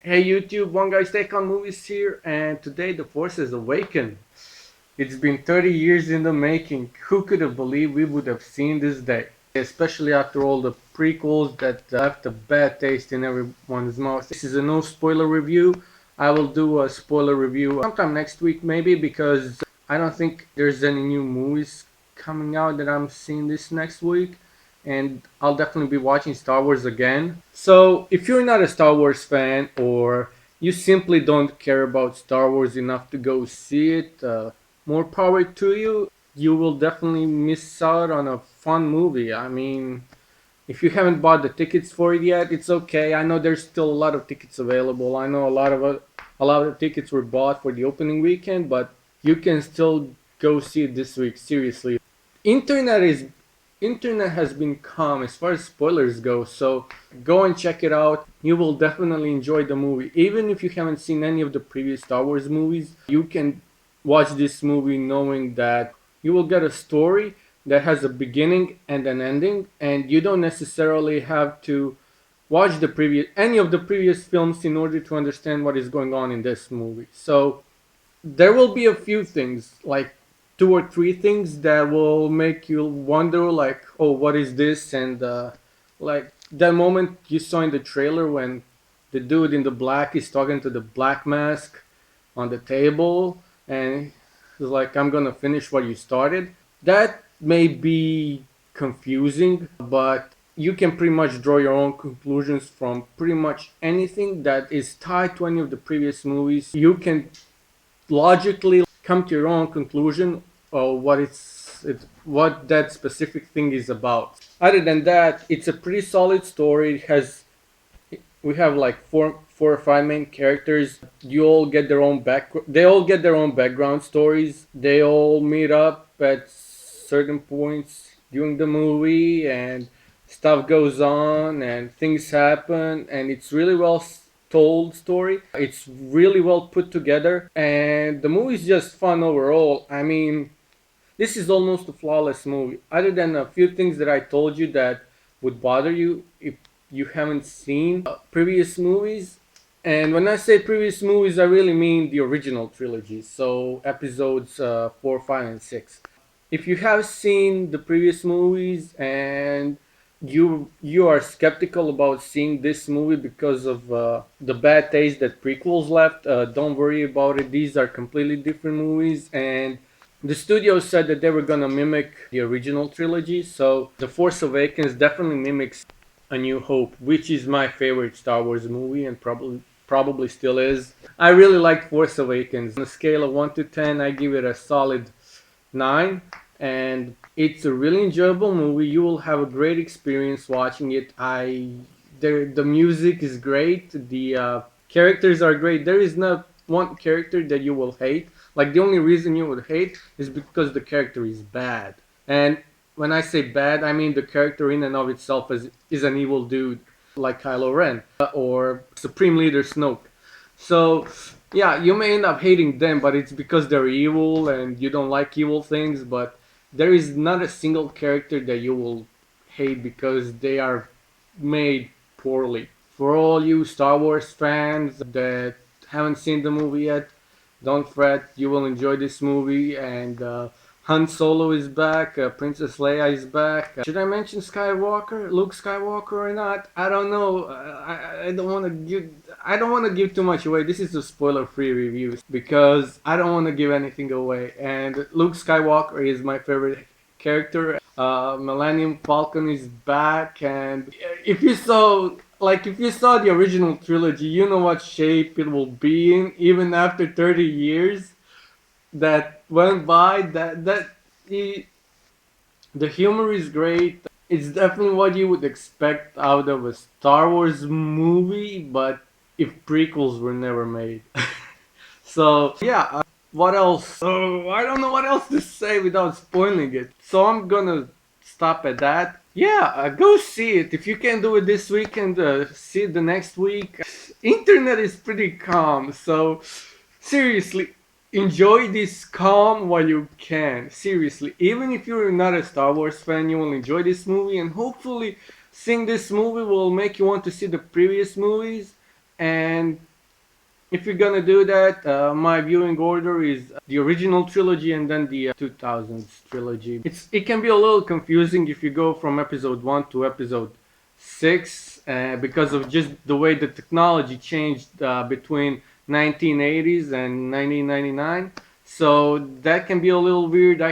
Hey YouTube, One Guy's Take on Movies here, and today the Force is awakened. It's been 30 years in the making. Who could have believed we would have seen this day? Especially after all the prequels that left a bad taste in everyone's mouth. This is a no spoiler review. I will do a spoiler review sometime next week maybe, because I don't think there's any new movies coming out that I'm seeing this next week, and I'll definitely be watching Star Wars again. So if you're not a Star Wars fan, or you simply don't care about Star Wars enough to go see it, more power to you. You will definitely miss out on a fun movie. I mean, if you haven't bought the tickets for it yet, it's okay. I know there's still a lot of tickets available. I know a lot of tickets were bought for the opening weekend, but you can still go see it this week. Seriously, internet is internet has been calm as far as spoilers go, so go and check it out. You will definitely enjoy the movie. Even if you haven't seen any of the previous Star Wars movies, you can watch this movie knowing that you will get a story that has a beginning and an ending, and you don't necessarily have to watch the previous any of the previous films in order to understand what is going on in this movie. So there will be a few things, like two or three things that will make you wonder, like, oh, what is this? And like that moment you saw in the trailer when the dude in the black is talking to the black mask on the table, and he's like, I'm gonna finish what you started. That may be confusing, but you can pretty much draw your own conclusions from pretty much anything that is tied to any of the previous movies. You can logically come to your own conclusion of what that specific thing is about. Other than that, it's a pretty solid story. It has We have like four or five main characters. You all get their own back. They all get their own background stories. They all meet up at certain points during the movie, and stuff goes on, and things happen, and it's really well told story. It's really well put together, and the movie's just fun overall. I mean, this is almost a flawless movie, other than a few things that I told you that would bother you if you haven't seen previous movies. And when I say previous movies, I really mean the original trilogy, so episodes 4, 5, and 6. If you have seen the previous movies and you are skeptical about seeing this movie because of the bad taste that prequels left, don't worry about it. These are completely different movies, and the studio said that they were gonna mimic the original trilogy. So The Force Awakens definitely mimics A New Hope, which is my favorite Star Wars movie, and probably still is. I really like Force Awakens. On a scale of 1 to 10, I give it a solid 9, and it's a really enjoyable movie. You will have a great experience watching it. The music is great. The characters are great. There is not one character that you will hate. Like, the only reason you would hate is because the character is bad. And when I say bad, I mean the character in and of itself is an evil dude, like Kylo Ren or Supreme Leader Snoke. So yeah, you may end up hating them, but it's because they're evil and you don't like evil things. But there is not a single character that you will hate because they are made poorly. For all you Star Wars fans that haven't seen the movie yet, don't fret. You will enjoy this movie. And Han Solo is back. Princess Leia is back. Should I mention Luke Skywalker or not? I don't know. I don't want to give. I don't want to give too much away. This is a spoiler-free review because I don't want to give anything away. And Luke Skywalker is my favorite character. Millennium Falcon is back, and if you saw the original trilogy, you know what shape it will be in, even after 30 years that went by. The, the humor is great. It's definitely what you would expect out of a Star Wars movie, but if prequels were never made. So yeah, what else? Oh, I don't know what else to say without spoiling it. So I'm gonna stop at that. Yeah, go see it. If you can do it this weekend, see it the next week. Internet is pretty calm, so seriously, enjoy this calm while you can. Seriously, even if you're not a Star Wars fan, you will enjoy this movie, and hopefully seeing this movie will make you want to see the previous movies. And If you're gonna do that, my viewing order is the original trilogy and then the 2000s trilogy. It can be a little confusing if you go from episode 1 to episode 6 because of just the way the technology changed between 1980s and 1999. So that can be a little weird.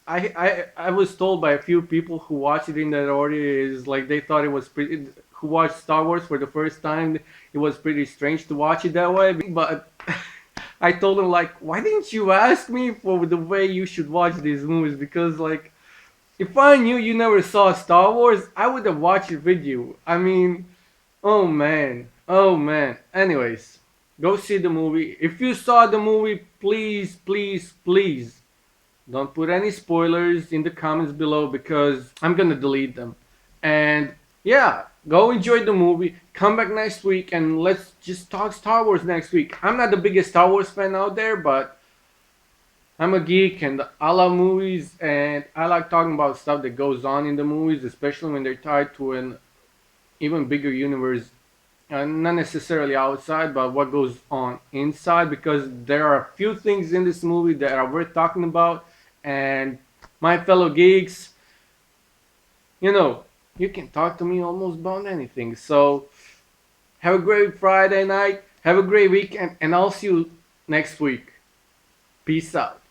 I was told by a few people who watched it in that order is like they thought it was pretty, who watched Star Wars for the first time, it was pretty strange to watch it that way. But I told them like, why didn't you ask me for the way you should watch these movies? Because like, if I knew you never saw Star Wars, I would have watched it with you. I mean, oh man, oh man. Anyways, go see the movie. If you saw the movie, please, please, please don't put any spoilers in the comments below because I'm gonna delete them. And yeah, go enjoy the movie. Come back next week and let's just talk Star Wars next week. I'm not the biggest Star Wars fan out there, but I'm a geek and I love movies and I like talking about stuff that goes on in the movies, especially when they're tied to an even bigger universe. Not necessarily outside, but what goes on inside, because there are a few things in this movie that are worth talking about. And my fellow geeks, you know, you can talk to me almost about anything. So have a great Friday night, have a great weekend, and I'll see you next week. Peace out.